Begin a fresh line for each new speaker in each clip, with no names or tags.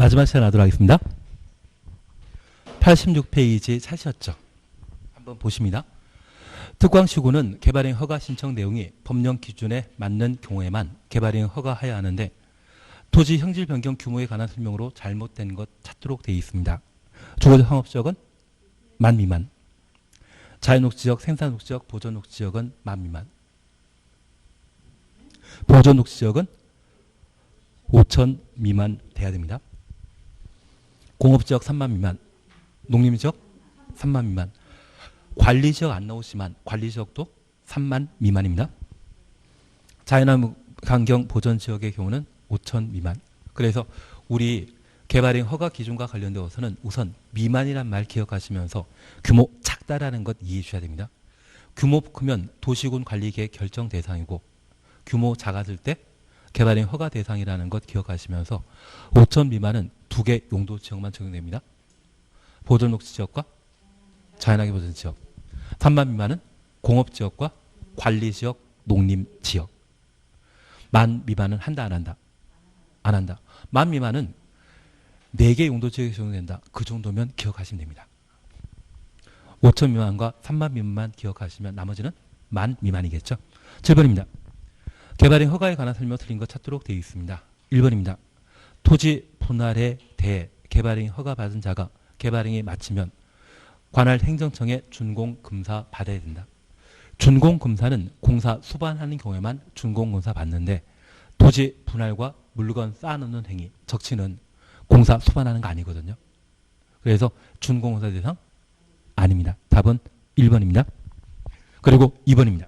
마지막 시간 하도록 하겠습니다. 86페이지 찾으셨죠? 한번 보십니다. 특광시구는 개발행 허가 신청 내용이 법령 기준에 맞는 경우에만 개발행 허가해야 하는데 토지 형질 변경 규모에 관한 설명으로 잘못된 것 찾도록 되어 있습니다. 주거적 상업지역은 만 미만, 자연녹지지역, 생산녹지지역, 보존녹지지역은 만 미만, 보존녹지지역은 5천 미만 돼야 됩니다. 공업지역 3만 미만, 농림지역 3만 미만, 관리지역 안 나오지만 관리지역도 3만 미만입니다. 자연환경 보전지역의 경우는 5천 미만. 그래서 우리 개발행 허가 기준과 관련되어서는 우선 미만이란 말 기억하시면서 규모 작다라는 것 이해해 주셔야 됩니다. 규모 크면 도시군 관리계획 결정 대상이고 규모 작아질 때 개발행 허가 대상이라는 것 기억하시면서 5천 미만은 두 개 용도 지역만 적용됩니다. 보존녹지지역과 자연환경 보전지역. 3만 미만은 공업지역과 관리지역, 농림지역. 만 미만은 한다 안 한다? 안 한다. 만 미만은 4개 용도지역에 적용된다. 그 정도면 기억하시면 됩니다. 5천 미만과 3만 미만만 기억하시면 나머지는 만 미만이겠죠. 7번입니다. 개발행 허가에 관한 설명 틀린 것 찾도록 되어 있습니다. 1번입니다. 토지 분할에 대해 개발행 허가 받은 자가 개발행에 마치면 관할 행정청에 준공검사 받아야 된다. 준공검사는 공사 수반하는 경우에만 준공검사 받는데 토지 분할과 물건 쌓아놓는 행위, 적치는 공사 수반하는 거 아니거든요. 그래서 준공검사 대상 아닙니다. 답은 1번입니다. 그리고 2번입니다.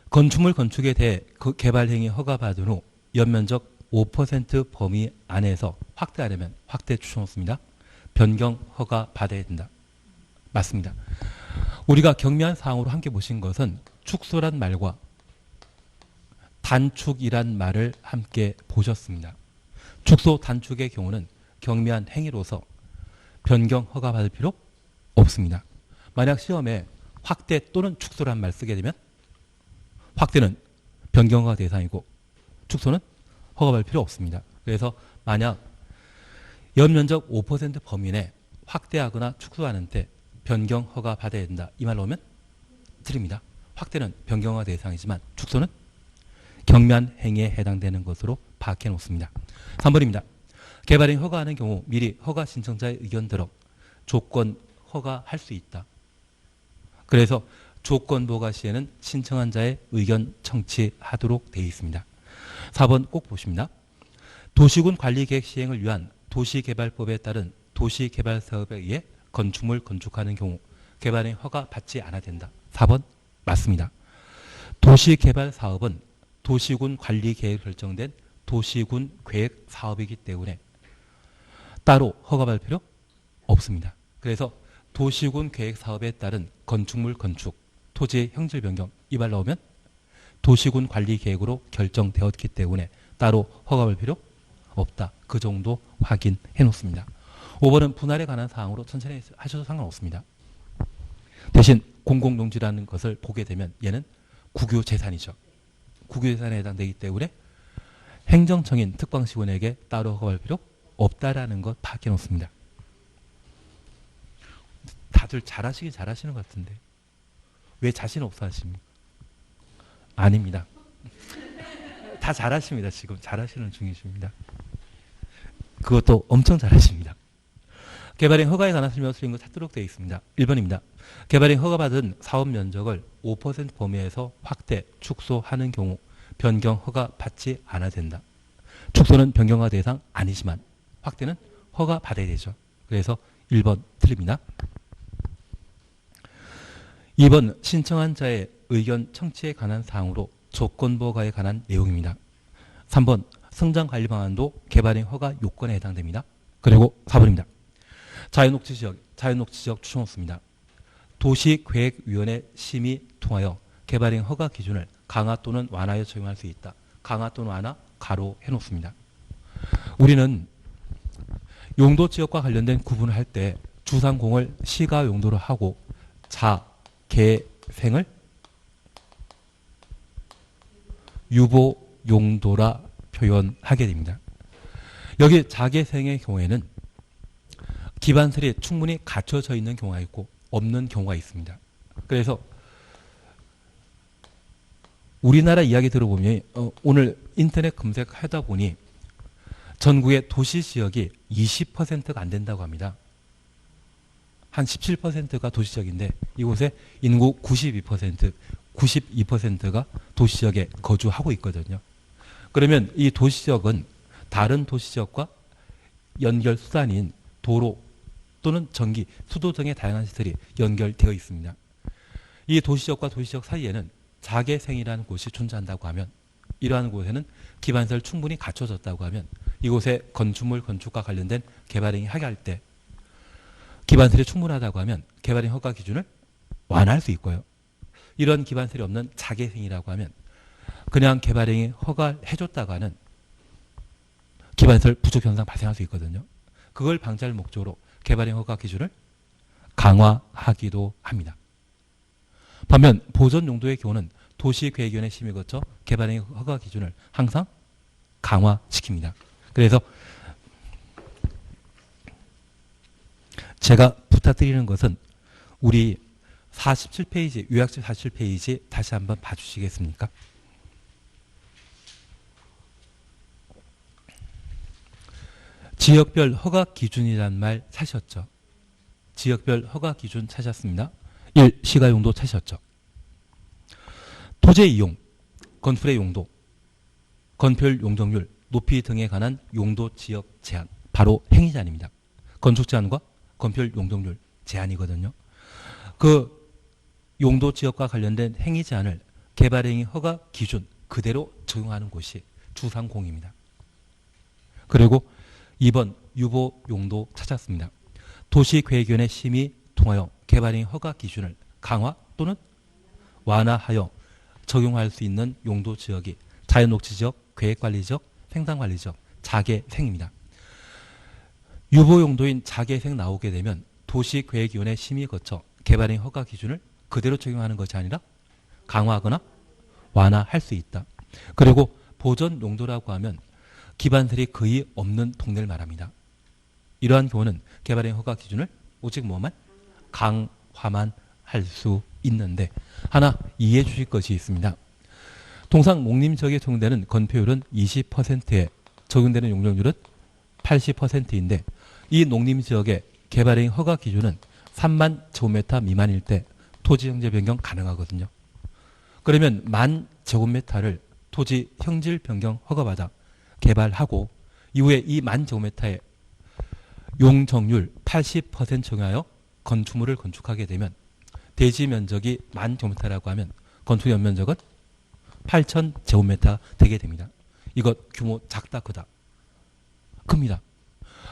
건축물 건축에 대해 그 개발행위 허가받은 후 연면적 5% 범위 안에서 확대하려면 확대 추천없습니다. 변경 허가 받아야 된다. 맞습니다. 우리가 경미한 사항으로 함께 보신 것은 축소란 말과 단축이란 말을 함께 보셨습니다. 축소 단축의 경우는 경미한 행위로서 변경 허가 받을 필요 없습니다. 만약 시험에 확대 또는 축소란 말 쓰게 되면 확대는 변경 허가 대상이고 축소는 허가 받을 필요 없습니다. 그래서 만약 연면적 5% 범위 내 확대하거나 축소하는 때 변경 허가 받아야 된다. 이 말로 하면 틀립니다. 확대는 변경 허가 대상이지만 축소는 경미한 행위에 해당되는 것으로 파악해 놓습니다. 3번입니다. 개발행 허가하는 경우 미리 허가 신청자의 의견 들어 조건 허가할 수 있다. 그래서 조건 보가 시에는 신청한 자의 의견 청취하도록 되어 있습니다. 4번 꼭 보십니다. 도시군 관리계획 시행을 위한 도시개발법에 따른 도시개발사업에 의해 건축물 건축하는 경우 개발행 허가 받지 않아야 된다. 4번 맞습니다. 도시개발사업은 도시군 관리계획 결정된 도시군 계획 사업이기 때문에 따로 허가받을 필요 없습니다. 그래서 도시군 계획 사업에 따른 건축물 건축, 토지 형질 변경 이 말 나오면 도시군 관리 계획으로 결정되었기 때문에 따로 허가받을 필요 없다. 그 정도 확인해 놓습니다. 5번은 분할에 관한 사항으로 천천히 하셔도 상관없습니다. 대신 공공농지라는 것을 보게 되면 얘는 국유재산이죠. 국유재산에 해당되기 때문에 행정청인 특광시군에게 따로 허가할 필요 없다라는 것 파악해 놓습니다. 다들 잘하시긴 잘하시는 것 같은데 왜 자신 없어 하십니까? 아닙니다. 다 잘하십니다. 지금 잘하시는 중이십니다. 그것도 엄청 잘하십니다. 개발행 허가에 관한 설명을 드린 것 찾도록 되어 있습니다. 1번입니다. 개발행 허가받은 사업 면적을 5% 범위에서 확대, 축소하는 경우 변경 허가 받지 않아야 된다. 축소는 변경 허가 대상 아니지만 확대는 허가 받아야 되죠. 그래서 1번 틀립니다. 2번 신청한 자의 의견 청취에 관한 사항으로 조건보가에 관한 내용입니다. 3번 성장관리 방안도 개발행 허가 요건에 해당됩니다. 그리고 4번입니다. 자연녹지지역 추천 없습니다. 도시계획위원회 심의 통하여 개발행 허가 기준을 강화 또는 완화에 적용할 수 있다. 강화 또는 완화 가로 해놓습니다. 우리는 용도지역과 관련된 구분을 할 때 주상공을 시가 용도로 하고 자개생을 유보 용도라 표현하게 됩니다. 여기 자개생의 경우에는 기반설이 충분히 갖춰져 있는 경우가 있고 없는 경우가 있습니다. 그래서 우리나라 이야기 들어보면 오늘 인터넷 검색하다 보니 전국의 도시 지역이 20%가 안 된다고 합니다. 한 17%가 도시 지역인데 이곳에 인구 92%가 도시 지역에 거주하고 있거든요. 그러면 이 도시 지역은 다른 도시 지역과 연결 수단인 도로 또는 전기, 수도 등의 다양한 시설이 연결되어 있습니다. 이 도시 지역과 도시 지역 사이에는 자개생이라는 곳이 존재한다고 하면 이러한 곳에는 기반시설 충분히 갖춰졌다고 하면 이곳에 건축물 건축과 관련된 개발행위 하게 할 때 기반시설이 충분하다고 하면 개발행위 허가 기준을 완화할 수 있고요. 이런 기반시설이 없는 자개생이라고 하면 그냥 개발행위 허가해줬다가 하는 기반시설 부족 현상 발생할 수 있거든요. 그걸 방지할 목적으로 개발행위 허가 기준을 강화하기도 합니다. 반면 보전 용도의 경우는 도시계획위원회 심의 거쳐 개발행위 허가 기준을 항상 강화시킵니다. 그래서 제가 부탁드리는 것은 우리 47페이지, 요약집 47페이지 다시 한번 봐주시겠습니까? 지역별 허가 기준이란 말 찾으셨죠? 지역별 허가 기준 찾았습니다. 1. 시가 용도 찾으셨죠? 토지의 이용, 건물의 용도, 건폐율 용적률, 높이 등에 관한 용도 지역 제한, 바로 행위 제한입니다. 건축 제한과 건폐율 용적률 제한이거든요. 그 용도 지역과 관련된 행위 제한을 개발행위 허가 기준 그대로 적용하는 곳이 주상공입니다. 그리고 2번 유보 용도 찾았습니다. 도시계획위원회 심의 통하여 개발행위 허가 기준을 강화 또는 완화하여 적용할 수 있는 용도 지역이 자연녹지지역, 계획관리지역, 생산관리지역, 자개생입니다. 유보 용도인 자개생 나오게 되면 도시계획위원회 심의 거쳐 개발행위 허가 기준을 그대로 적용하는 것이 아니라 강화하거나 완화할 수 있다. 그리고 보전 용도라고 하면 기반설이 거의 없는 동네를 말합니다. 이러한 경우는 개발행위 허가 기준을 오직 뭐만 강화만 할 수 있는데 하나 이해해 주실 것이 있습니다. 통상 농림지역에 적용되는 건폐율은 20%에 적용되는 용적률은 80%인데 이 농림지역의 개발행위 허가 기준은 3만 제곱미터 미만일 때 토지 형질 변경 가능하거든요. 그러면 1만 제곱미터를 토지 형질 변경 허가받아 개발하고 이후에 이 1만 제곱미터의 용적률 80% 적용하여 건축물을 건축하게 되면 대지 면적이 1만 제곱미터라고 하면 건축 연면적은 8천 제곱미터 되게 됩니다. 이것 규모 작다 크다? 큽니다.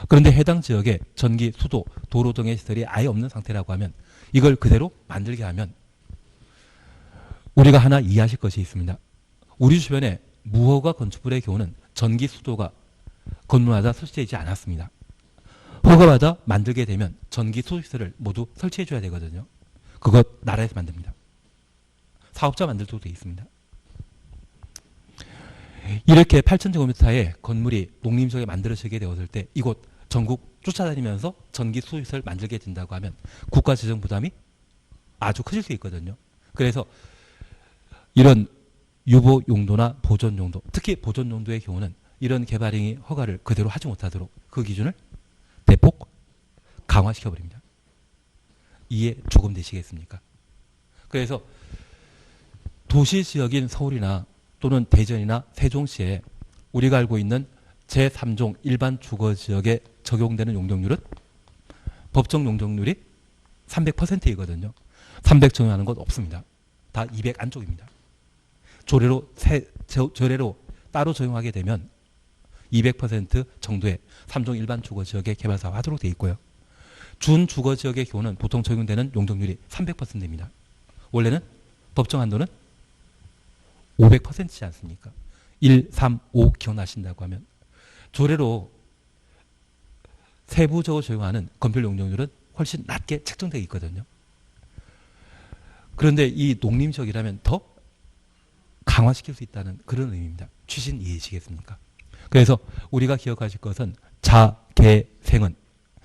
그런데 해당 지역에 전기, 수도, 도로 등의 시설이 아예 없는 상태라고 하면 이걸 그대로 만들게 하면 우리가 하나 이해하실 것이 있습니다. 우리 주변에 무허가 건축물의 경우는 전기, 수도가 건물마다 설치되지 않았습니다. 허가받아 만들게 되면 전기, 수도 시설을 모두 설치해 줘야 되거든요. 그것 나라에서 만듭니다. 사업자 만들 때도 되어 있습니다. 이렇게 8,000제곱미터의 건물이 농림지역에 만들어지게 되었을 때 이곳 전국 쫓아다니면서 전기 수시설 만들게 된다고 하면 국가 재정 부담이 아주 커질 수 있거든요. 그래서 이런 유보 용도나 보존 용도, 특히 보존 용도의 경우는 이런 개발행위 허가를 그대로 하지 못하도록 그 기준을 대폭 강화시켜버립니다. 이해 조금 되시겠습니까? 그래서 도시지역인 서울이나 또는 대전이나 세종시에 우리가 알고 있는 제3종 일반 주거지역에 적용되는 용적률은 법정 용적률이 300%이거든요. 300 적용하는 것 없습니다. 다 200 안쪽입니다. 조례로 따로 적용하게 되면 200% 정도의 3종 일반 주거지역에 개발사업 하도록 되어 있고요. 준주거지역의 경우는 보통 적용되는 용적률이 300%입니다. 원래는 법정 한도는 500%지 않습니까? 1, 3, 5 기억나신다고 하면 조례로 세부적으로 적용하는 건폐율 용적률은 훨씬 낮게 책정되어 있거든요. 그런데 이 농림지역이라면 더 강화시킬 수 있다는 그런 의미입니다. 취신 이해하시겠습니까? 그래서 우리가 기억하실 것은 자개생은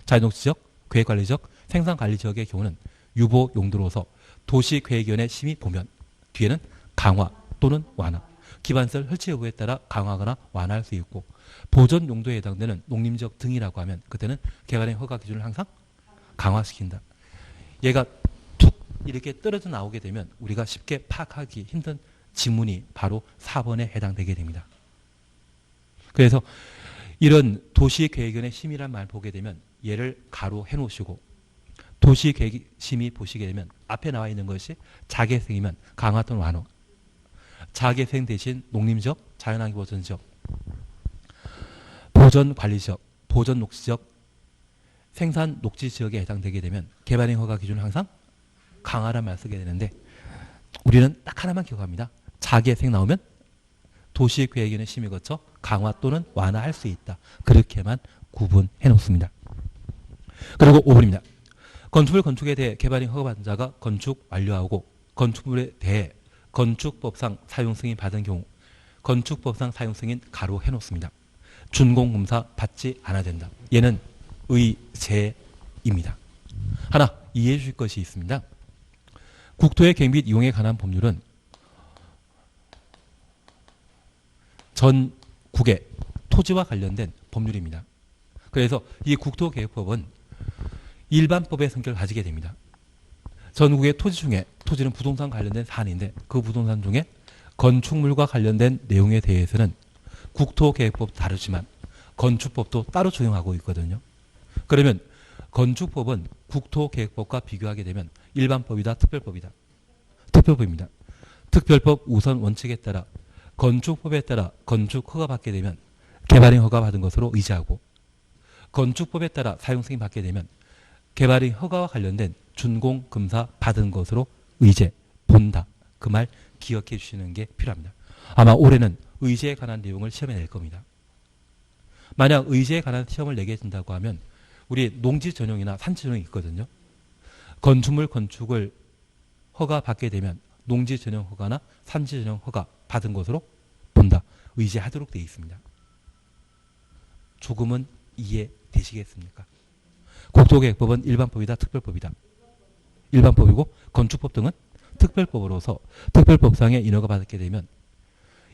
자연녹지적, 계획관리적, 생산관리지역의 경우는 유보 용도로서 도시계획위원회 심의 보면 뒤에는 강화 또는 완화, 기반시설 설치 여부에 따라 강화하거나 완화할 수 있고 보존 용도에 해당되는 농림지역 등이라고 하면 그때는 개발행 허가 기준을 항상 강화시킨다. 얘가 툭 이렇게 떨어져 나오게 되면 우리가 쉽게 파악하기 힘든 지문이 바로 4번에 해당되게 됩니다. 그래서 이런 도시계획위원회 심의란 말 보게 되면 얘를 가로 해놓으시고 도시계획 심의 보시게 되면 앞에 나와 있는 것이 자개생이면 강화 또는 완화, 자개생 대신 농림지역, 자연환경 보전지역, 보전관리지역, 보전녹지지역, 생산 녹지지역에 해당되게 되면 개발행 허가 기준을 항상 강화란 말 쓰게 되는데 우리는 딱 하나만 기억합니다. 자개생 나오면 도시계획위원회 심의 거쳐 강화 또는 완화할 수 있다. 그렇게만 구분해 놓습니다. 그리고 5번입니다. 건축물 건축에 대해 개발행 허가받은 자가 건축 완료하고 건축물에 대해 건축법상 사용 승인 받은 경우 건축법상 사용 승인 가로 해놓습니다. 준공검사 받지 않아야 된다. 얘는 의제입니다. 하나 이해해 주실 것이 있습니다. 국토의 계획 및 이용에 관한 법률은 전국의 토지와 관련된 법률입니다. 그래서 이 국토계획법은 일반법의 성격을 가지게 됩니다. 전국의 토지 중에 토지는 부동산 관련된 사안인데 그 부동산 중에 건축물과 관련된 내용에 대해서는 국토계획법 다르지만 건축법도 따로 적용하고 있거든요. 그러면 건축법은 국토계획법과 비교하게 되면 일반법이다, 특별법이다. 특별법입니다. 특별법 우선 원칙에 따라 건축법에 따라 건축 허가 받게 되면 개발행 허가 받은 것으로 의지하고 건축법에 따라 사용 승인 받게 되면 개발행 허가와 관련된 준공 검사 받은 것으로 의제 본다. 그 말 기억해 주시는 게 필요합니다. 아마 올해는 의제에 관한 내용을 시험에 낼 겁니다. 만약 의제에 관한 시험을 내게 된다고 하면 우리 농지 전용이나 산지 전용이 있거든요. 건축물 건축을 허가 받게 되면 농지 전용 허가나 산지 전용 허가 받은 것으로 본다. 의제하도록 되어 있습니다. 조금은 이해되시겠습니까? 국토계획법은 일반법이다, 특별법이다. 일반법이고 건축법 등은 특별법으로서 특별법상의 인허가 받게 되면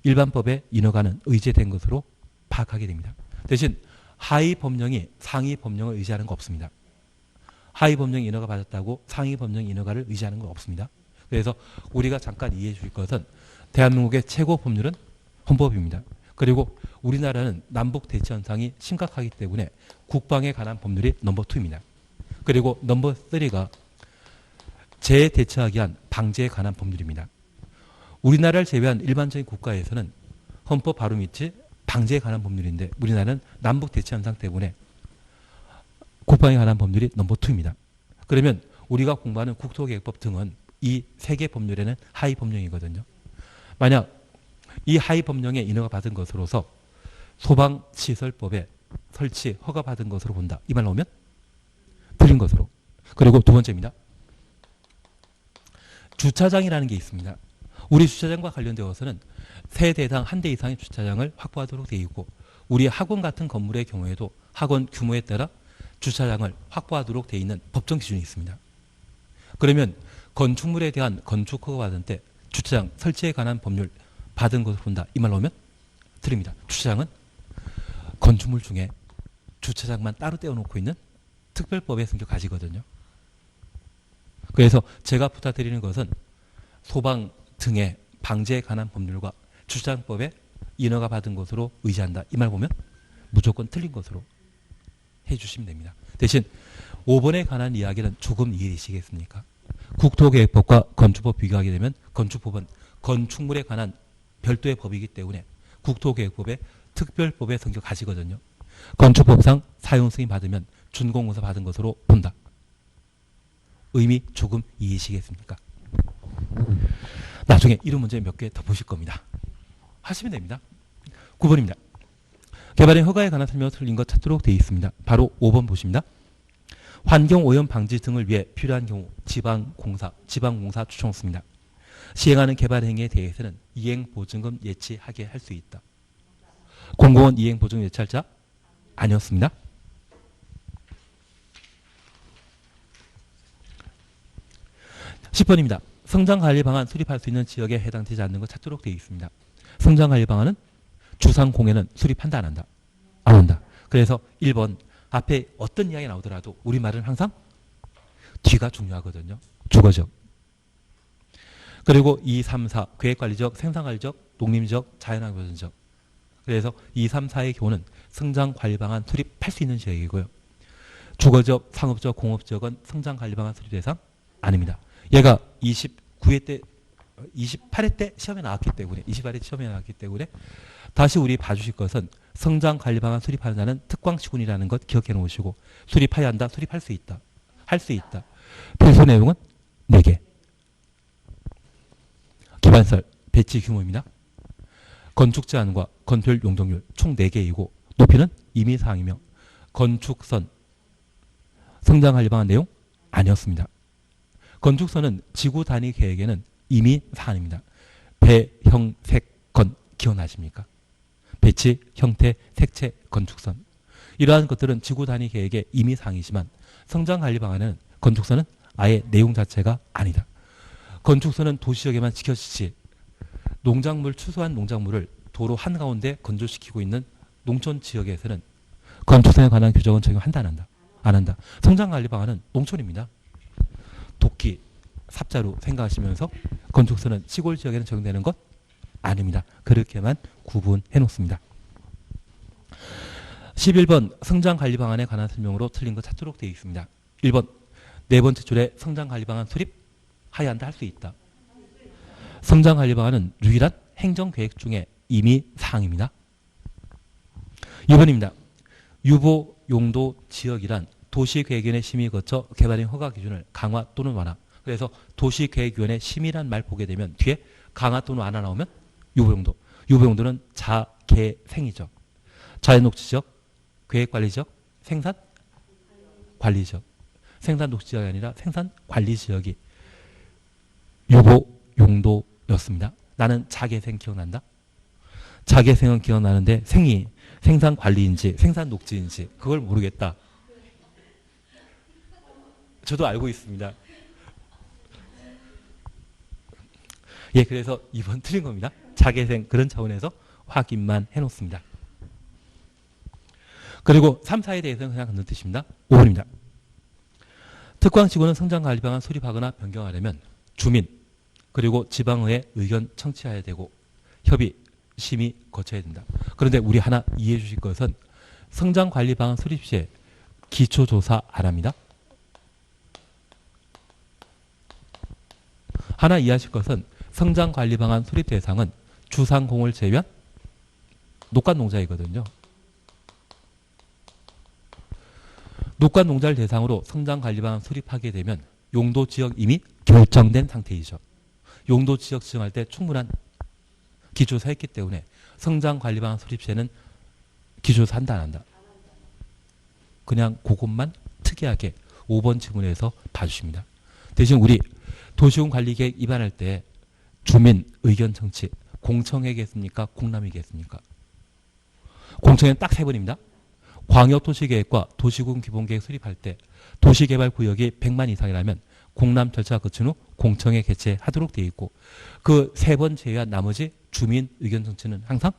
일반법의 인허가는 의제된 것으로 파악하게 됩니다. 대신 하위 법령이 상위 법령을 의지하는 거 없습니다. 하위 법령 인허가 받았다고 상위 법령 인허가를 의지하는 건 없습니다. 그래서 우리가 잠깐 이해해 줄 것은 대한민국의 최고 법률은 헌법입니다. 그리고 우리나라는 남북 대치 현상이 심각하기 때문에 국방에 관한 법률이 넘버 2입니다. 그리고 넘버 3가 재대처하기 위한 방제에 관한 법률입니다. 우리나라를 제외한 일반적인 국가에서는 헌법 바로 밑이 방제에 관한 법률인데 우리나라는 남북 대치 현상 때문에 국방에 관한 법률이 넘버 2입니다. 그러면 우리가 공부하는 국토계획법 등은 이 세 개 법률에는 하위 법령이거든요. 만약 이 하위 법령에 인허가 받은 것으로서 소방시설법에 설치 허가 받은 것으로 본다. 이 말 나오면 틀린 것으로. 그리고 두 번째입니다. 주차장이라는 게 있습니다. 우리 주차장과 관련되어서는 세 대당 한 대 이상의 주차장을 확보하도록 되어 있고 우리 학원 같은 건물의 경우에도 학원 규모에 따라 주차장을 확보하도록 되어 있는 법정 기준이 있습니다. 그러면 건축물에 대한 건축 허가 받은 때 주차장 설치에 관한 법률 받은 것을 본다. 이 말 나오면 틀립니다. 주차장은 건축물 중에 주차장만 따로 떼어놓고 있는 특별법의 성격 가지거든요. 그래서 제가 부탁드리는 것은 소방 등의 방제에 관한 법률과 주차장법에 인허가 받은 것으로 의지한다. 이 말 보면 무조건 틀린 것으로 해주시면 됩니다. 대신 5번에 관한 이야기는 조금 이해되시겠습니까? 국토계획법과 건축법 비교하게 되면 건축법은 건축물에 관한 별도의 법이기 때문에 국토계획법의 특별법의 성격 가지거든요. 건축법상 사용 승인 받으면 준공검사 받은 것으로 본다. 의미 조금 이해하시겠습니까? 나중에 이런 문제 몇 개 더 보실 겁니다. 하시면 됩니다. 9번입니다. 개발행 허가에 관한 설명을 틀린 것 찾도록 되어 있습니다. 바로 5번 보십니다. 환경오염 방지 등을 위해 필요한 경우 지방공사 추천습니다. 시행하는 개발 행위에 대해서는 이행보증금 예치하게 할 수 있다. 공공원 이행 보증 예찰자 아니었습니다. (10번입니다) 성장관리 방안 수립할 수 있는 지역에 해당되지 않는 것 찾도록 되어 있습니다. 성장관리 방안은 주상공회는 수립한다 안 한다? 안 한다. 그래서 1번 앞에 어떤 이야기 나오더라도 우리말은 항상 뒤가 중요하거든요. 주거적. 그리고 2, 3, 4 계획관리적, 생산관리적, 농림적, 자연환경보전적. 그래서 2, 3, 4의 경우는 성장관리 방안 수립할 수 있는 지역이고요. 주거적, 상업적, 공업적은 성장관리 방안 수립 대상 아닙니다. 얘가 28회 때 시험에 나왔기 때문에 다시 우리 봐주실 것은 성장관리 방안 수립하는 자는 특광시군이라는 것 기억해 놓으시고 수립해야 한다, 수립할 수 있다, 할 수 있다. 필수 내용은 4개. 기반설, 배치 규모입니다. 건축 제한과 건폐율 용적률 총 4개이고 높이는 임의사항이며 건축선, 성장관리 방안 내용 아니었습니다. 건축선은 지구 단위 계획에는 임의사항입니다. 배, 형, 색, 건 기억나십니까? 배치, 형태, 색채, 건축선. 이러한 것들은 지구 단위 계획의 임의사항이지만 성장관리 방안은 건축선은 아예 내용 자체가 아니다. 건축선은 도시역에만 지켜지지 농작물, 추수한 농작물을 도로 한가운데 건조시키고 있는 농촌 지역에서는 건축선에 관한 규정은 적용한다 안 한다? 안 한다. 성장관리 방안은 농촌입니다. 도끼, 삽자루 생각하시면서 건축선은 시골 지역에는 적용되는 것 아닙니다. 그렇게만 구분해 놓습니다. 11번 성장관리 방안에 관한 설명으로 틀린 것 찾도록 되어 있습니다. 1번 네 번째 줄에 성장관리 방안 수립하여야 한다 할 수 있다. 성장관리 방안은 유일한 행정계획 중에 임의사항입니다. 2번입니다. 유보 용도 지역이란 도시계획위원회 심의 거쳐 개발인 허가 기준을 강화 또는 완화. 그래서 도시계획위원회 심의란 말 보게 되면 뒤에 강화 또는 완화 나오면 유보용도. 유보용도는 자개생이죠. 자연녹지적, 계획관리적, 생산관리적. 생산녹지지역이 아니라 생산관리지역이 유보용도였습니다. 나는 자개생 기억난다? 자개생은 기억나는데 생이 생산관리인지 생산녹지인지 그걸 모르겠다. 저도 알고 있습니다. 예, 그래서 2번 틀린 겁니다. 자개생 그런 차원에서 확인만 해놓습니다. 그리고 3, 4에 대해서는 그냥 그런 뜻입니다. 5번입니다. 특광시군은 성장관리 방안 수립하거나 변경하려면 주민 그리고 지방의회 의견 청취해야 되고 협의, 심의 거쳐야 된다. 그런데 우리 하나 이해해 주실 것은 성장관리 방안 수립 시에 기초조사 안 합니다. 하나 이해하실 것은 성장관리 방안 수립 대상은 주상공을 제외한 녹간농자이거든요. 녹간농자를 대상으로 성장관리 방안 수립하게 되면 용도지역 이미 결정된 상태이죠. 용도지역 지정할 때 충분한 기초조사 했기 때문에 성장관리 방안 수립 시에는 기초조사 한다 안 한다? 그냥 그것만 특이하게 5번 지문에서 봐주십니다. 대신 우리 도시군 관리계획 입안할 때 주민 의견 청취 공청회겠습니까? 공람이겠습니까? 공청회는 딱 3번입니다. 광역도시계획과 도시군 기본계획 수립할 때 도시개발구역이 100만 이상이라면 공람 절차가 거친 후 공청회 개최하도록 되어 있고 그 3번 제외한 나머지 주민 의견 청취는 항상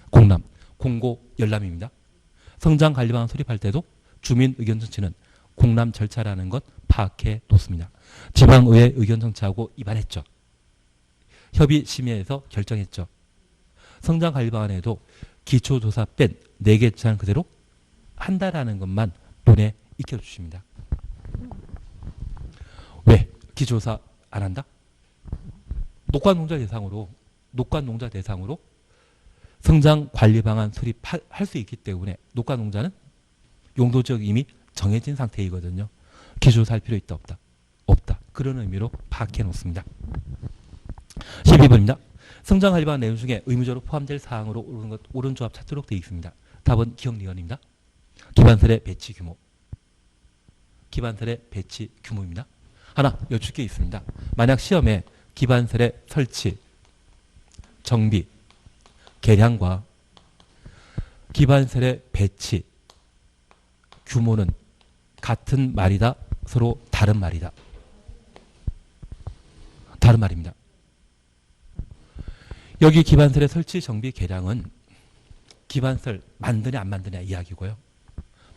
공람, 공고, 열람입니다. 성장관리방안 수립할 때도 주민 의견 청취는 공람 절차라는 것 파악해 놓습니다. 지방의회 의견 청취하고 입안했죠. 협의심의에서 결정했죠. 성장관리방안에도 기초조사 뺀 4개 제한 그대로 한다라는 것만 눈에 익혀주십니다. 왜 기초조사 안 한다? 녹간농자 대상으로 성장관리방안 수립할 수 있기 때문에 녹간농자는 용도지역 이미 정해진 상태이거든요. 기초조사 할 필요 있다 없다? 없다. 그런 의미로 파악해 놓습니다. 12번입니다. 성장관리방안 내용 중에 의무적으로 포함될 사항으로 옳은 조합 찾도록 되어 있습니다. 답은 기억리언입니다. 기반설의 배치 규모입니다. 하나 여쭙 게 있습니다. 만약 시험에 기반설의 설치, 정비, 개량과 기반설의 배치, 규모는 같은 말이다, 서로 다른 말이다. 다른 말입니다. 여기 기반설의 설치, 정비, 계량은 기반설 만드냐 안 만드냐 이야기고요.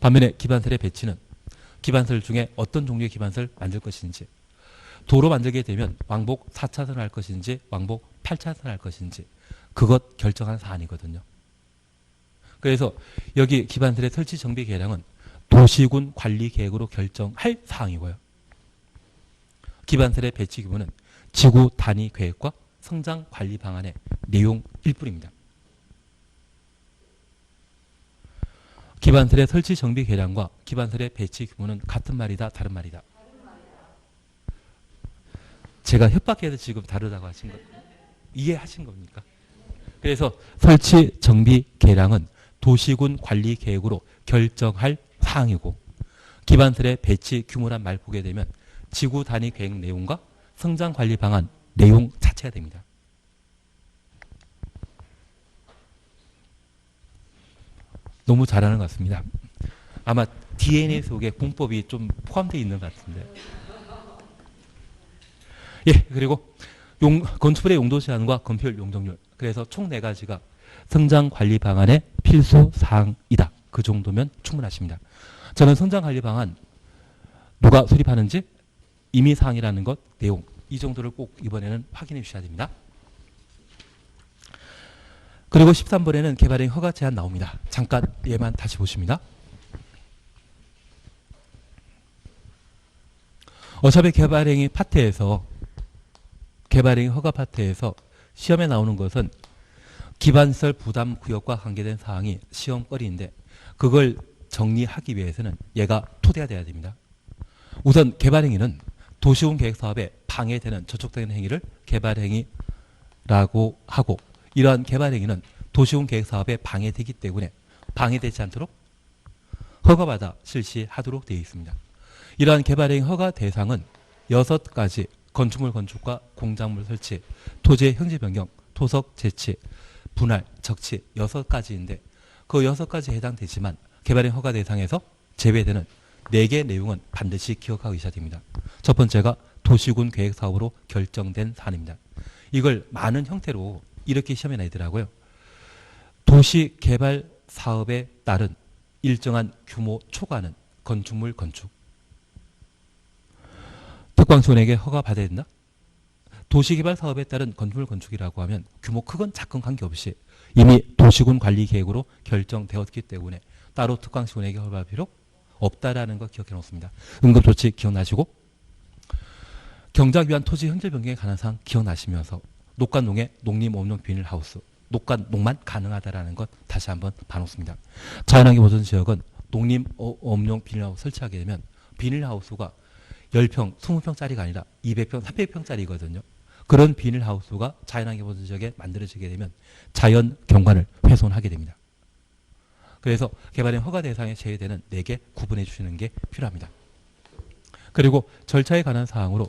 반면에 기반설의 배치는 기반설 중에 어떤 종류의 기반설 만들 것인지, 도로 만들게 되면 왕복 4차선 할 것인지 왕복 8차선 할 것인지 그것 결정한 사안이거든요. 그래서 여기 기반설의 설치, 정비, 계량은 도시군 관리 계획으로 결정할 사항이고요. 기반설의 배치 규모는 지구 단위 계획과 성장 관리 방안의 내용일 뿐입니다. 기반설의 설치, 정비, 계량과 기반설의 배치 규모는 같은 말이다, 다른 말이다. 제가 협박해서 지금 다르다고 하신 거 이해하신 겁니까? 그래서 설치, 정비, 계량은 도시군 관리 계획으로 결정할 사항이고, 기반설의 배치 규모란 말 보게 되면 지구 단위 계획 내용과 성장 관리 방안 내용 자체가 됩니다. 너무 잘하는 것 같습니다. 아마 DNA 속에 공법이 좀 포함되어 있는 것 같은데. 예, 그리고 건축물의 용도 제한과 건폐율 용적률. 그래서 총 4가지가 성장 관리 방안의 필수 사항이다. 그 정도면 충분하십니다. 저는 성장 관리 방안 누가 수립하는지, 임의 사항이라는 것, 내용 이 정도를 꼭 이번에는 확인해 주셔야 됩니다. 그리고 13번에는 개발행 허가 제한 나옵니다. 잠깐 얘만 다시 보십니다. 어차피 개발행위 파트에서 개발행위 허가 파트에서 시험에 나오는 것은 기반설 부담 구역과 관계된 사항이 시험거리인데, 그걸 정리하기 위해서는 얘가 토대가 돼야 됩니다. 우선 개발행위는 도시군 계획사업에 방해되는, 저촉되는 행위를 개발행위라고 하고, 이러한 개발행위는 도시군 계획사업에 방해되기 때문에 방해되지 않도록 허가받아 실시하도록 되어 있습니다. 이러한 개발행위 허가 대상은 6가지 건축물 건축과 공작물 설치, 토지의 형질 변경, 토석 재치, 분할, 적치 6가지인데 그 6가지에 해당되지만 개발행위 허가 대상에서 제외되는 4개 내용은 반드시 기억하고 계셔야 됩니다. 첫 번째가 도시군 계획사업으로 결정된 사안입니다. 이걸 많은 형태로 이렇게 시험에 내더라고요. 도시개발 사업에 따른 일정한 규모 초과는 건축물 건축. 특광지원에게 허가받아야 된다? 도시개발 사업에 따른 건축물 건축이라고 하면 규모 크건 작건 관계없이 이미 도시군 관리 계획으로 결정되었기 때문에 따로 특광지원에게 허가할 필요 없다라는 거 기억해 놓습니다. 응급조치 기억나시고, 경작 위한 토지 형질 변경에 관한 사항 기억나시면서 녹간 농해 농림 업종 비닐하우스, 녹간 농만 가능하다라는 것 다시 한번 봐놓습니다. 자연환경 보전 지역은 농림 업종 비닐하우스 설치하게 되면 비닐하우스가 10평, 20평짜리가 아니라 200평, 300평짜리거든요. 그런 비닐하우스가 자연환경 보전 지역에 만들어지게 되면 자연 경관을 훼손하게 됩니다. 그래서 개발행 허가 대상에 제외되는 4개 구분해 주시는 게 필요합니다. 그리고 절차에 관한 사항으로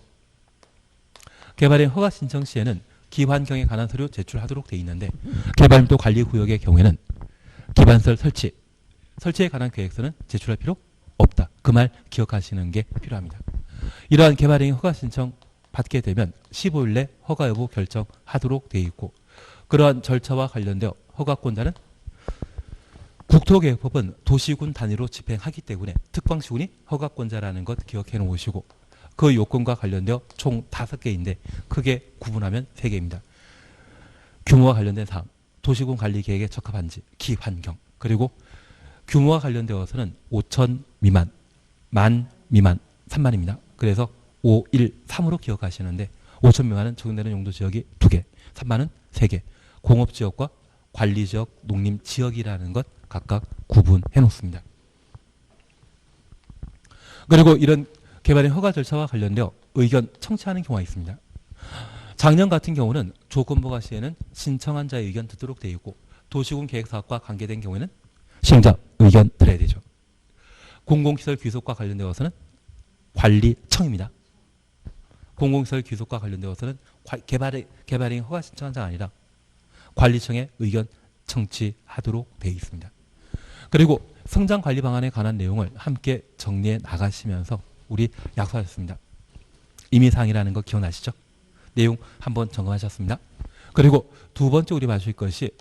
개발행 허가 신청 시에는 기환경에 관한 서류 제출하도록 되어 있는데, 개발밀도 관리구역의 경우에는 기반설 설치에 관한 계획서는 제출할 필요 없다. 그 말 기억하시는 게 필요합니다. 이러한 개발행위 허가 신청 받게 되면 15일 내 허가 여부 결정하도록 되어 있고, 그러한 절차와 관련되어 허가권자는 국토계획법은 도시군 단위로 집행하기 때문에 특광시군이 허가권자라는 것 기억해 놓으시고, 그 요건과 관련되어 총 5개인데 크게 구분하면 3개입니다. 규모와 관련된 사항, 도시군 관리계획에 적합한지, 기환경, 그리고 규모와 관련되어서는 5천 미만, 만 미만, 3만입니다. 그래서 5, 1, 3으로 기억하시는데 5천 미만은 적용되는 용도지역이 2개, 3만은 3개, 공업지역과 관리지역, 농림지역이라는 것 각각 구분해 놓습니다. 그리고 이런 개발의 허가 절차와 관련되어 의견 청취하는 경우가 있습니다. 작년 같은 경우는 조건부가 시에는 신청한 자의 의견 듣도록 되어 있고, 도시군 계획사업과 관계된 경우에는 시행자 의견 들어야 되죠. 공공시설 귀속과 관련되어서는 관리청입니다. 공공시설 귀속과 관련되어서는 개발행 허가 신청한 자가 아니라 관리청의 의견 청취하도록 되어 있습니다. 그리고 성장 관리 방안에 관한 내용을 함께 정리해 나가시면서 우리 약속하셨습니다. 임의사항이라는 거 기억나시죠? 내용 한번 점검하셨습니다. 그리고 두 번째 우리 봐주실 것이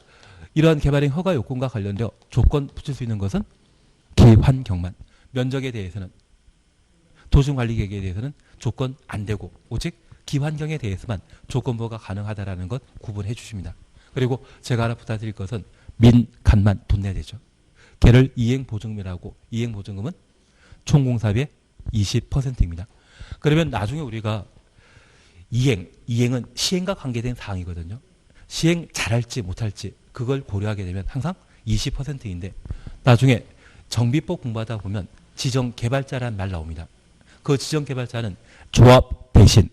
이러한 개발행 허가 요건과 관련되어 조건 붙일 수 있는 것은 기환경만. 면적에 대해서는 도시관리계획에 대해서는 조건 안 되고 오직 기환경에 대해서만 조건부가 가능하다라는 것 구분해 주십니다. 그리고 제가 하나 부탁드릴 것은 민간만 돈 내야 되죠. 걔를 이행보증금이라고 이행보증금은 총공사비의 20%입니다. 그러면 나중에 우리가 이행은 시행과 관계된 사항이거든요. 시행 잘할지 못할지 그걸 고려하게 되면 항상 20%인데 나중에 정비법 공부하다 보면 지정개발자라는 말 나옵니다. 그 지정개발자는 조합 대신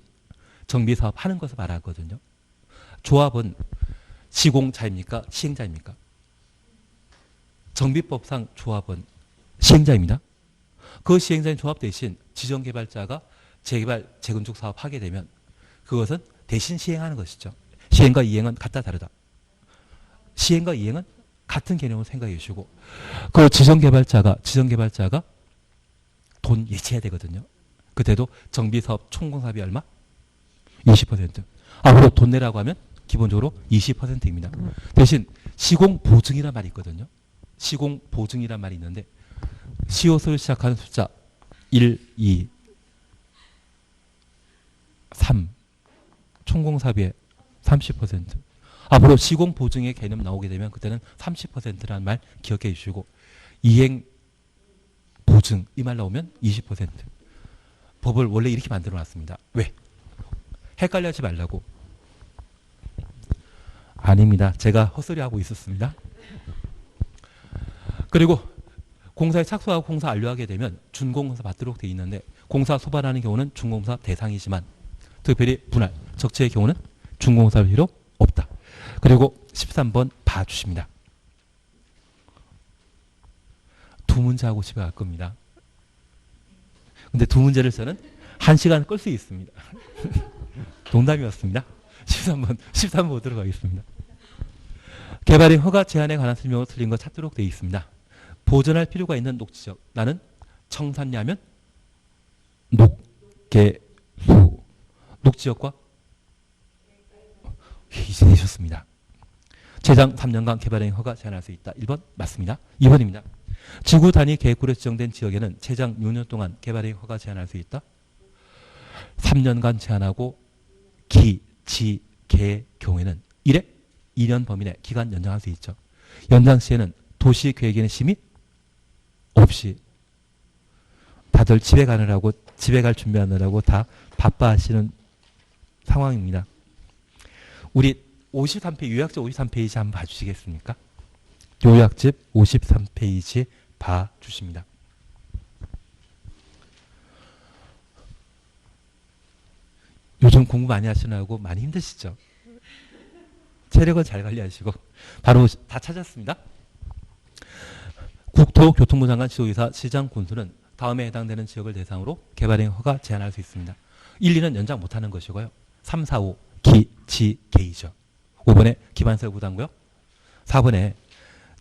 정비사업 하는 것을 말하거든요. 조합은 시공자입니까? 시행자입니까? 정비법상 조합은 시행자입니다. 그 시행자인 조합 대신 지정개발자가 재개발, 재건축 사업 하게 되면 그것은 대신 시행하는 것이죠. 시행과 이행은 같다 다르다. 시행과 이행은 같은 개념으로 생각해 주시고 그 지정개발자가 돈 예치해야 되거든요. 그때도 정비사업 총공사비 얼마? 20%. 앞으로 돈 내라고 하면 기본적으로 20%입니다. 대신 시공보증이란 말이 있거든요. 시공보증이란 말이 있는데 시옷을 시작하는 숫자 1, 2, 3 총공사비의 30%. 앞으로 시공보증의 개념 나오게 되면 그때는 30%라는 말 기억해 주시고 이행보증 이 말 나오면 20%. 법을 원래 이렇게 만들어 놨습니다. 왜? 헷갈려 하지 말라고. 아닙니다. 제가 헛소리하고 있었습니다. 그리고 공사에 착수하고 공사 완료하게 되면 준공사 받도록 되어 있는데 공사 소발하는 경우는 준공사 대상이지만 특별히 분할, 적체의 경우는 준공사 필요 없다. 그리고 13번 봐주십니다. 두 문제 하고 집에 갈 겁니다. 근데 두 문제를 저는 1시간 끌 수 있습니다. 농담이었습니다. 13번 보도록 하겠습니다. 개발행 허가 제한에 관한 설명으로 틀린 거 찾도록 되어 있습니다. 보존할 필요가 있는 녹지적. 나는 청산야면 녹개수. 녹지역과 이제 내셨습니다. 최장 3년간 개발행 허가 제한할 수 있다. 1번 맞습니다. 2번입니다. 지구 단위 계획구로 지정된 지역에는 최장 6년 동안 개발행 허가 제한할 수 있다. 3년간 제한하고 기, 지, 개 경우에는 1회 2년 범위 내 기간 연장할 수 있죠. 연장 시에는 도시계획에는 심의 없이 다들 집에 가느라고 집에 갈 준비하느라고 다 바빠하시는 상황입니다. 우리 53페이지 요약집 53페이지 한번 봐주시겠습니까? 요약집 53페이지 봐주십니다. 요즘 공부 많이 하시느라고 많이 힘드시죠? 체력은 잘 관리하시고 바로 다 찾았습니다. 국토교통부 장관 지도이사 시장 군수는 다음에 해당되는 지역을 대상으로 개발행 허가 제한할 수 있습니다. 1, 2는 연장 못하는 것이고요. 3, 4, 5 기, 지, 개이죠. 5번에 기반설 부담구역, 4번에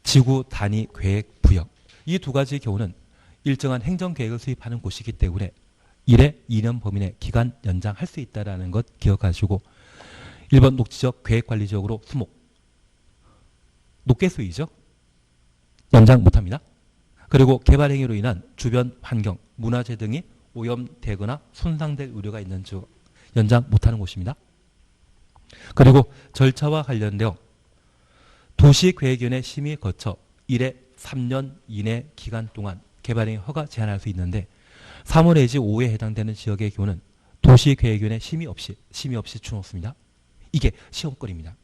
지구 단위 계획 부역. 이 두 가지 경우는 일정한 행정계획을 수립하는 곳이기 때문에 1회 2년 범위 내 기간 연장할 수 있다는 것 기억하시고 1번 녹지적 계획관리지역으로 수목. 녹개수이죠. 연장 못합니다. 그리고 개발행위로 인한 주변 환경, 문화재 등이 오염되거나 손상될 우려가 있는 즉 연장 못하는 곳입니다. 그리고 절차와 관련되어 도시계획위원회 심의 거쳐 1회 3년 이내 기간 동안 개발행위 허가 제한할 수 있는데 3월 내지 5에 해당되는 지역의 경우는 도시계획위원회 심의 없이 주놓습니다. 이게 시험거리입니다.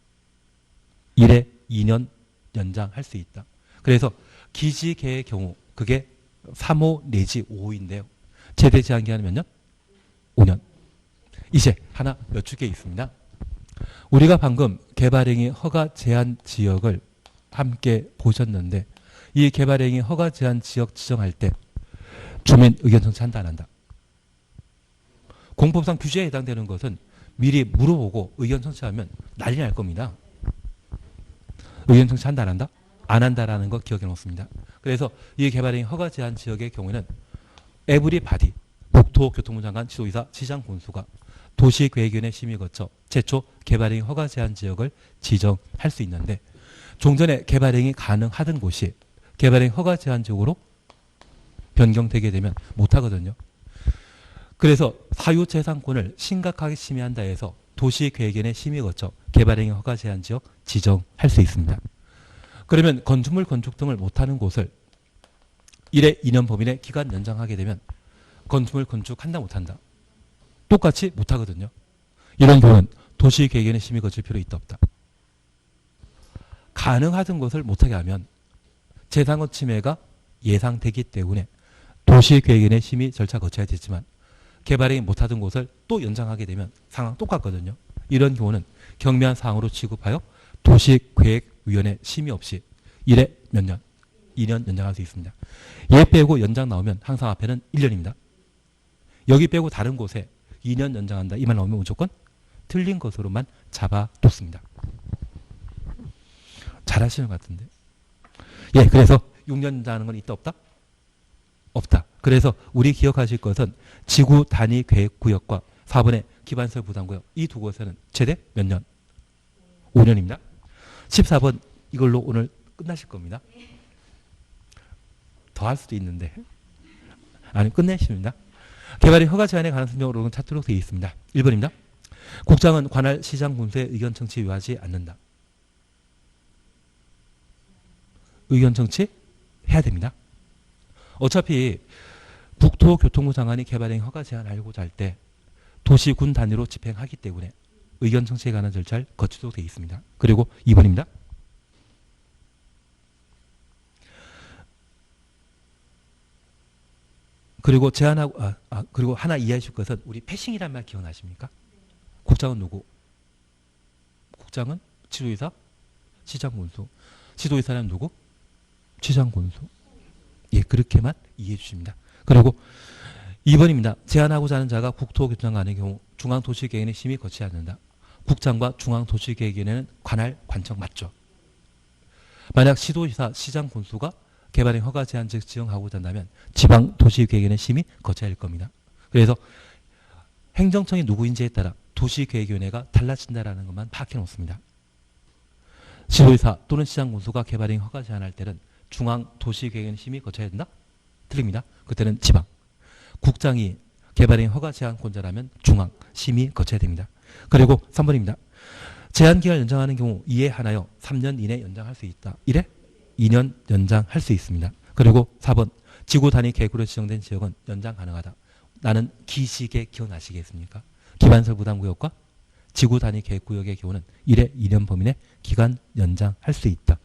1회 2년 연장할 수 있다. 그래서 기지계의 경우 그게 3호 내지 5호인데요. 최대 제한 기간은 몇 년? 5년. 이제 하나 여쭙게 있습니다. 우리가 방금 개발행위 허가 제한 지역을 함께 보셨는데 이 개발행위 허가 제한 지역 지정할 때 주민 의견 청취한다 안 한다? 공법상 규제에 해당되는 것은 미리 물어보고 의견 청취하면 난리 날 겁니다. 의견 청취한다 안 한다? 안 한다라는 거 기억해 놓습니다. 그래서 이 개발행위 허가 제한 지역의 경우에는 에브리바디 국토교통부 장관 지도이사 시장 군수가 도시계획위원회 심의 거쳐 최초 개발행위 허가 제한 지역을 지정할 수 있는데 종전에 개발행위 가능하던 곳이 개발행위 허가 제한 지역으로 변경되게 되면 못하거든요. 그래서 사유재산권을 심각하게 침해한다 해서 도시계획위원회 심의 거쳐 개발행위 허가 제한 지역 지정할 수 있습니다. 그러면 건축물 건축 등을 못하는 곳을 1회 2년 범위 내 기간 연장하게 되면 건축물 건축한다 못한다 똑같이 못하거든요. 이런 경우는 도시계획위원회 심의 거칠 필요 있다 없다. 가능하던 것을 못하게 하면 재산권 침해가 예상되기 때문에 도시계획위원회 심의 절차 거쳐야 되지만 개발행위 못하던 곳을 또 연장하게 되면 상황 똑같거든요. 이런 경우는 경미한 사항으로 취급하여 도시계획위원회 심의 없이 1회 몇 년? 2년 연장할 수 있습니다. 얘 빼고 연장 나오면 항상 앞에는 1년입니다. 여기 빼고 다른 곳에 2년 연장한다. 이 말 나오면 무조건 틀린 것으로만 잡아뒀습니다. 잘하시는 것 같은데. 예, 그래서 6년 연장하는 건 있다 없다? 없다. 그래서 우리 기억하실 것은 지구 단위 계획 구역과 4번의 기반설 부담구역 이 두 곳에는 최대 몇 년? 5년입니다. 14번 이걸로 오늘 끝나실 겁니다. 더 할 수도 있는데 아니 끝내십니다. 개발이 허가 제한에 관한 설명으로는 찾도록 되어 있습니다. 1번입니다. 국장은 관할 시장 군수의 의견 청취 요하지 않는다. 의견 청취 해야 됩니다. 어차피 국토교통부 장관이 개발행위 허가 제한하려고 할 때 도시군 단위로 집행하기 때문에 의견 청취에 관한 절차를 거치도록 되어 있습니다. 그리고 2번입니다. 그리고 제한하고 그리고 하나 이해하실 것은 우리 패싱이란 말 기억나십니까? 국장은 누구? 국장은 지도이사, 시장군수. 지도이사는 누구? 시장군수. 예, 그렇게만 이해해 주십니다. 그리고 2번입니다. 제한하고자 하는 자가 국토교통장관의 경우 중앙도시계획위원회 심의 거치지 않는다. 국장과 중앙도시계획위원회는 관할 관청 맞죠? 만약 시도지사, 시장군수가 개발행 허가 제한 지역 지정하고자 한다면 지방도시계획위원회 심의 거쳐야 할 겁니다. 그래서 행정청이 누구인지에 따라 도시계획위원회가 달라진다는 것만 파악해 놓습니다. 지도지사 또는 시장군수가 개발행 허가 제한할 때는 중앙도시계획위원회 심의 거쳐야 된다? 틀립니다. 그때는 지방. 국장이 개발행 허가 제한권자라면 중앙 심의 거쳐야 됩니다. 그리고 3번입니다. 제한기간을 연장하는 경우 이에 한하여 3년 이내 연장할 수 있다. 1회 2년 연장할 수 있습니다. 그리고 4번 지구 단위 계획으로 지정된 지역은 연장 가능하다. 나는 기시계 기억나시겠습니까? 기반설 부담구역과 지구 단위 계획구역의 경우는 1회 2년 범위 내 기간 연장할 수 있다.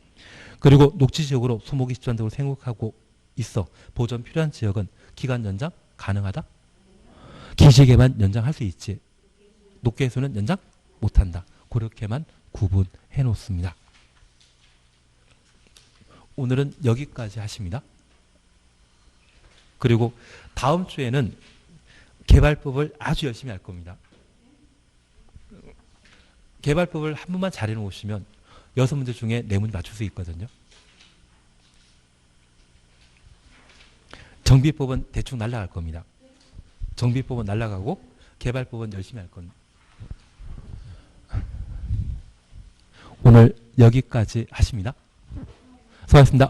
그리고 녹지지역으로 소목이 집단적으로 생육하고 있어 보존 필요한 지역은 기간 연장 가능하다? 기시계만 연장할 수 있지 녹계수는 연장 못한다. 그렇게만 구분해 놓습니다. 오늘은 여기까지 하십니다. 그리고 다음 주에는 개발법을 아주 열심히 할 겁니다. 개발법을 한 번만 잘 해놓으시면 6문제 중에 4문제 맞출 수 있거든요. 정비법은 대충 날아갈 겁니다. 정비법은 날아가고 개발법은 열심히 할 겁니다. 오늘 여기까지 하십니다. 수고하셨습니다.